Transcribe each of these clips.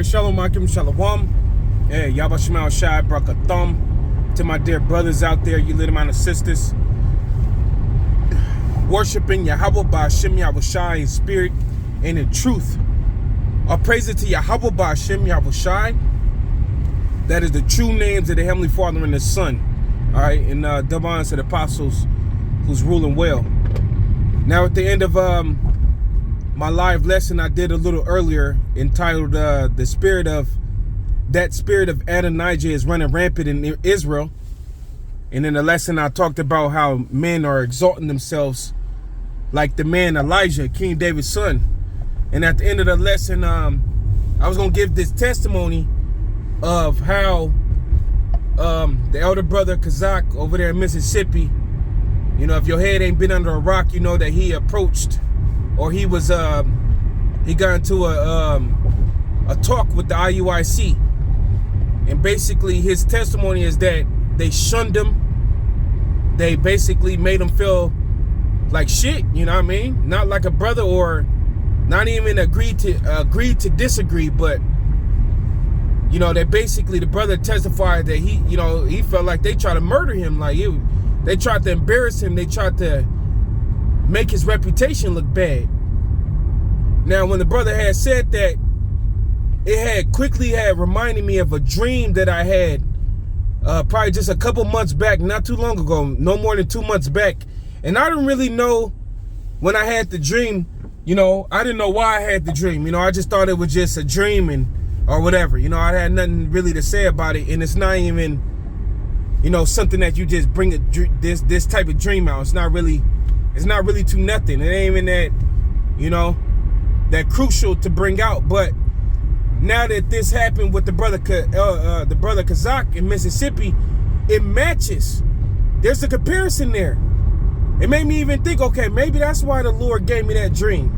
right, Shalom Akim Shalom. Hey, Yabashmal Shai Brakatham. To my dear brothers out there, you little man of sisters, worshiping Yahweh Ba'Shem Yahushai in spirit and in truth. All praises to Yahweh Ba'Shem Yahushai. That is the true names of the Heavenly Father and the Son. All right, and double honors to the apostles who's ruling well. Now at the end of my live lesson I did a little earlier, entitled the spirit of Adonijah is running rampant in Israel. And in the lesson I talked about how men are exalting themselves like the man Elijah, King David's son. And at the end of the lesson, I was going to give this testimony of how the elder brother Chaazaqyaahla over there in Mississippi, you know, if your head ain't been under a rock, you know that he approached, or he was he got into a talk with the IUIC. And basically his testimony is that they shunned him. They basically made him feel like shit, you know what I mean? Not like a brother, or not even agreed to disagree, but you know, that basically the brother testified that he, you know, he felt like they tried to murder him, like they tried to embarrass him, they tried to make his reputation look bad. Now, when the brother had said that, it had quickly reminded me of a dream that I had probably just a couple months back, not too long ago, no more than 2 months back. And I didn't really know when I had the dream, you know, I didn't know why I had the dream. You know, I just thought it was just a dream or whatever. You know, I had nothing really to say about it. And it's not even, you know, something that you just bring this type of dream out. It's not really too nothing. It ain't even that, you know, that crucial to bring out. But now that this happened with the brother Chaazaqyaahla in Mississippi, it matches. There's a comparison there. It made me even think, okay, maybe that's why the Lord gave me that dream.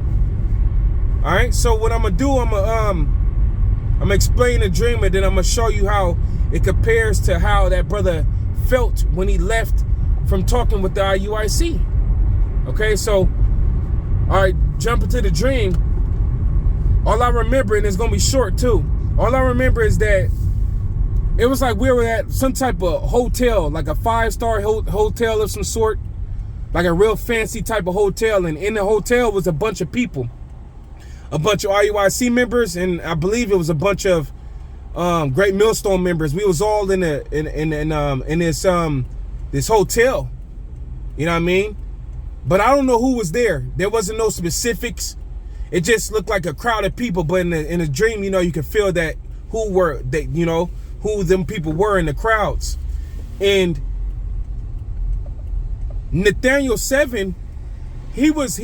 All right, so what I'm gonna do, I'm gonna explain the dream, and then I'm gonna show you how it compares to how that brother felt when he left from talking with the IUIC. Okay, so all right, jumping to the dream. All I remember, and it's gonna be short too, all I remember is that it was like we were at some type of hotel, like a 5-star hotel of some sort, like a real fancy type of hotel. And in the hotel was a bunch of people, a bunch of IUIC members, and I believe it was a bunch of Great Millstone members. We was all in this hotel, you know what I mean? But I don't know who was there. There wasn't no specifics. It just looked like a crowd of people, but in a dream, you know, you could feel that who them people were in the crowds. And Nathaniel 7, he was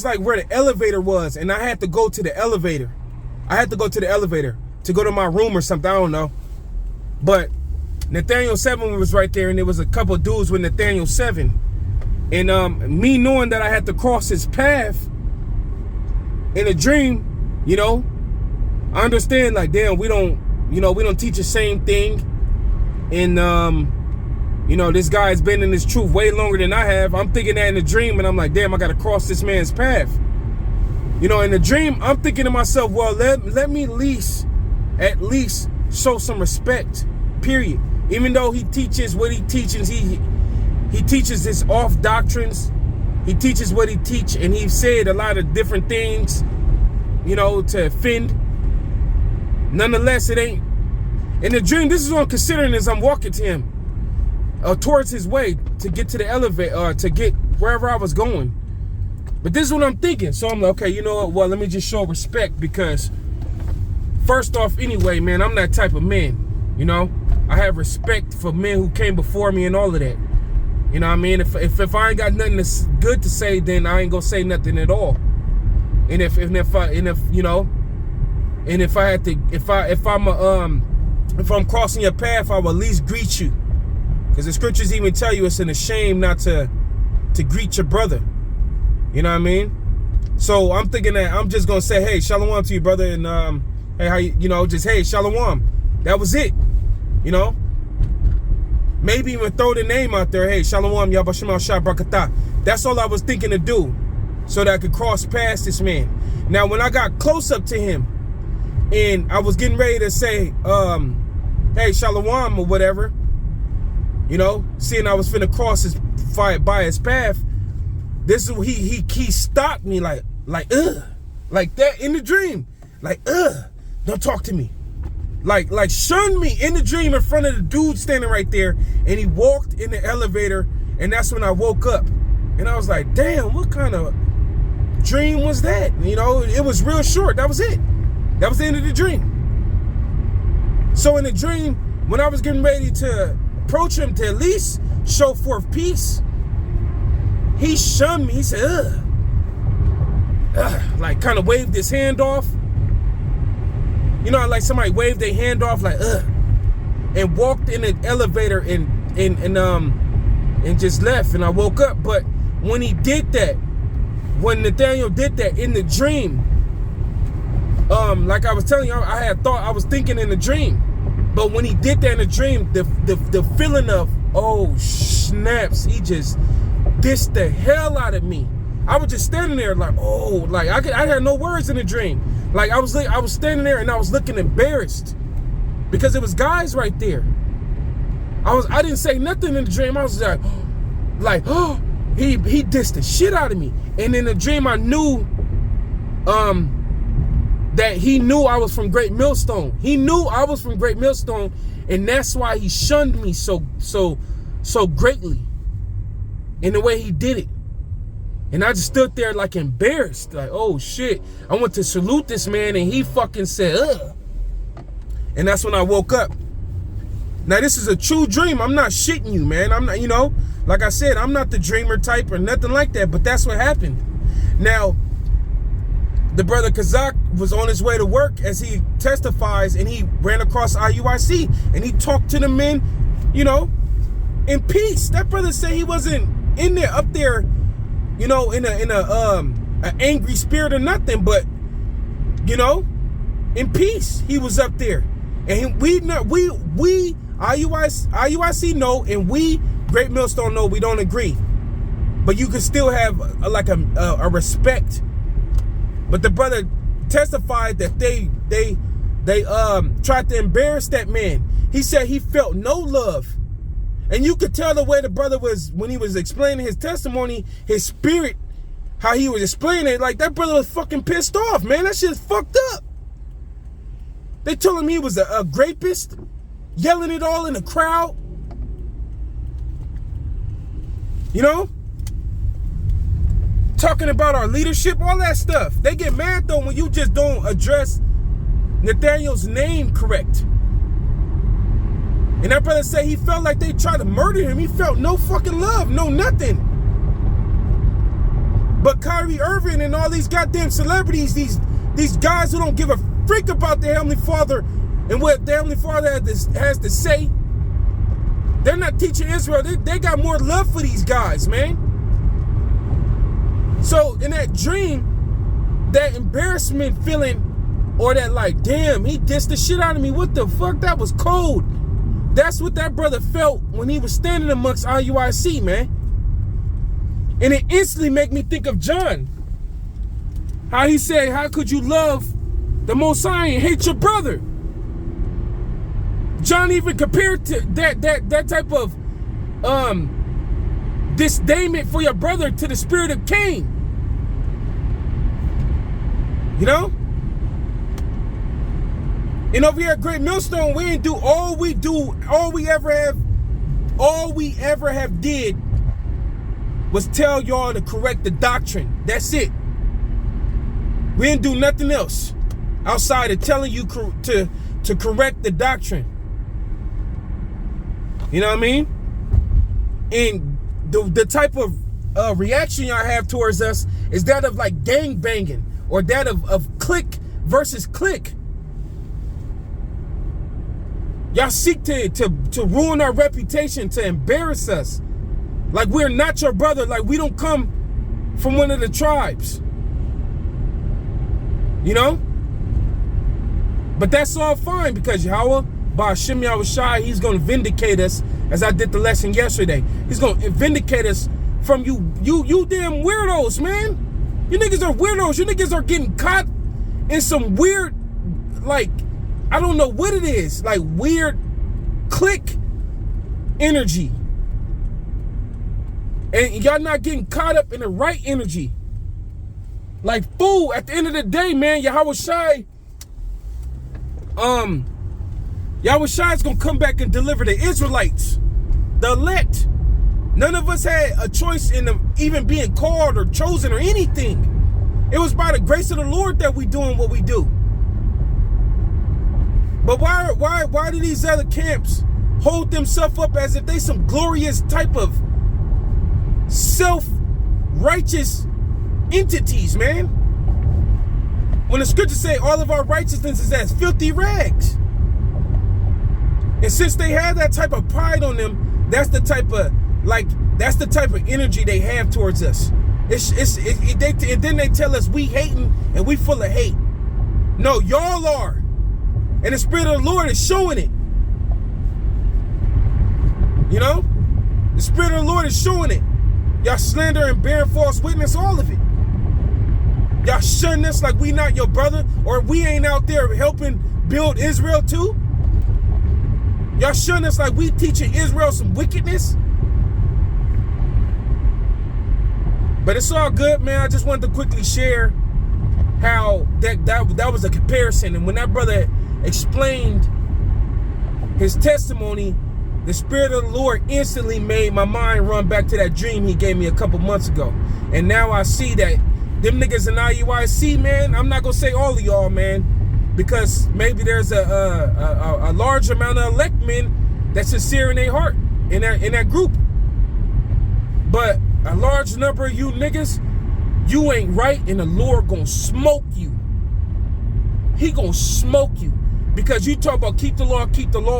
like where the elevator was, and I had to go to the elevator. I had to go to the elevator to go to my room or something, I don't know. But Nathaniel 7 was right there, and there was a couple of dudes with Nathaniel 7. And me knowing that I had to cross his path in a dream, you know, I understand, like, damn, we don't teach the same thing. And you know, this guy's been in this truth way longer than I have. I'm thinking that in a dream, and I'm like, damn, I gotta cross this man's path. You know, in the dream, I'm thinking to myself, well, let me at least show some respect, period. Even though he teaches what he teaches, he teaches his off doctrines. He teaches what he teach, and he said a lot of different things, you know, to offend. Nonetheless, it ain't. In the dream, this is what I'm considering as I'm walking to him, towards his way to get to the elevator, to get wherever I was going. But this is what I'm thinking. So I'm like, okay, you know what? Well, let me just show respect, because first off, anyway, man, I'm that type of man. You know, I have respect for men who came before me and all of that. You know what I mean? If I ain't got nothing good to say, then I ain't gonna say nothing at all. And if I'm crossing your path, I will at least greet you, because the scriptures even tell you it's a shame not to greet your brother. You know what I mean? So I'm thinking that I'm just gonna say, hey, shalom to you, brother, and hey, how you know, just hey, shalom. That was it. You know. Maybe even throw the name out there. Hey, shalom, Yabashmal Shai Brakatah. That's all I was thinking to do, so that I could cross past this man. Now, when I got close up to him, And I was getting ready to say, hey, Shalom or whatever. You know, seeing I was finna cross his by his path. This is he stopped me like that in the dream. Like, don't talk to me. Like shunned me in the dream in front of the dude standing right there. And he walked in the elevator, and that's when I woke up. And I was like, damn, what kind of dream was that? You know, it was real short. That was it. That was the end of the dream. So in the dream, when I was getting ready to approach him to at least show forth peace, he shunned me. He said, like kind of waved his hand off. You know, like somebody waved their hand off, like, and walked in the elevator and just left. And I woke up. But when he did that, when Nathaniel did that in the dream, like I was telling you, I was thinking in the dream. But when he did that in the dream, the feeling of, oh snaps, he just dissed the hell out of me. I was just standing there like, oh, like I had no words in the dream. Like I was standing there and I was looking embarrassed because it was guys right there. I didn't say nothing in the dream. I was like, oh, he dissed the shit out of me. And in the dream I knew that he knew I was from Great Millstone. He knew I was from Great Millstone, and that's why he shunned me so greatly in the way he did it. And I just stood there like embarrassed, like, oh shit. I went to salute this man and he fucking said, ugh. And that's when I woke up. Now this is a true dream. I'm not shitting you, man. I'm not, you know, like I said, I'm not the dreamer type or nothing like that, but that's what happened. Now, the brother Chazak was on his way to work as he testifies, and he ran across IUIC and he talked to the men, you know, in peace. That brother said he wasn't in there, up there, you know, in an angry spirit or nothing, but, you know, in peace. He was up there, and we IUIC know, and we Great Millstone know we don't agree, but you can still have a respect. But the brother testified that they tried to embarrass that man. He said he felt no love. And you could tell the way the brother was, when he was explaining his testimony, his spirit, how he was explaining it, like that brother was fucking pissed off, man. That shit's fucked up. They told him he was a rapist, yelling it all in the crowd. You know? Talking about our leadership, all that stuff. They get mad though when you just don't address Nathaniel's name correct. And that brother said he felt like they tried to murder him. He felt no fucking love, no nothing. But Kyrie Irving and all these goddamn celebrities, these guys who don't give a freak about their Heavenly Father and what their Heavenly Father has to say, they're not teaching Israel. They got more love for these guys, man. So in that dream, that embarrassment feeling, or that like, damn, he dissed the shit out of me. What the fuck? That was cold. That's what that brother felt when he was standing amongst IUIC, man. And it instantly made me think of John. How he said, how could you love the Most High and hate your brother? John even compared to that type of disdainment for your brother to the spirit of Cain. You know? And over here at Great Millstone, we ain't do all we ever have did was tell y'all to correct the doctrine. That's it. We didn't do nothing else outside of telling you to correct the doctrine. You know what I mean? And the type of reaction y'all have towards us is that of like gang banging, or that of clique versus clique. Y'all seek to ruin our reputation, to embarrass us. Like we're not your brother, like we don't come from one of the tribes. You know? But that's all fine, because Yahweh, Ba'ashem Yahushai, he's going to vindicate us, as I did the lesson yesterday. He's going to vindicate us from you damn weirdos, man. You niggas are weirdos. You niggas are getting caught in some weird like, I don't know what it is, like weird click energy. And y'all not getting caught up in the right energy. Like, fool, at the end of the day, man, Yahushua is gonna come back and deliver the Israelites, the elect. None of us had a choice in even being called or chosen or anything. It was by the grace of the Lord that we doing what we do. But why do these other camps hold themselves up as if they some glorious type of self-righteous entities, man? When the scriptures say all of our righteousness is as filthy rags. And since they have that type of pride on them, that's the type of energy they have towards us. And then they tell us we hating and we full of hate. No, y'all are. And the Spirit of the Lord is showing it. You know? The Spirit of the Lord is showing it. Y'all slander and bearing false witness, all of it. Y'all shunning us like we not your brother, or we ain't out there helping build Israel too. Y'all shunning us like we teaching Israel some wickedness. But it's all good, man. I just wanted to quickly share how that was a comparison. And when that brother explained his testimony, the Spirit of the Lord instantly made my mind run back to that dream he gave me a couple months ago. And now I see that them niggas in IUIC, man, I'm not going to say all of y'all, man, because maybe there's a large amount of elect men that's sincere in their heart in that group. But a large number of you niggas, you ain't right, and the Lord gonna smoke you. He gonna smoke you. Because you talk about keep the law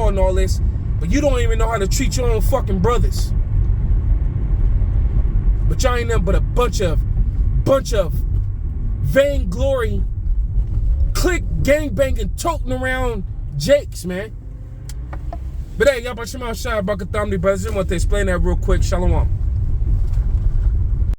and all this, but you don't even know how to treat your own fucking brothers. But y'all ain't nothing but a bunch of vainglory, click gangbanging, toting around jakes, man. But hey, y'all, Shema Shai, Bakat Thamni, brothers. I just want to explain that real quick. Shalom.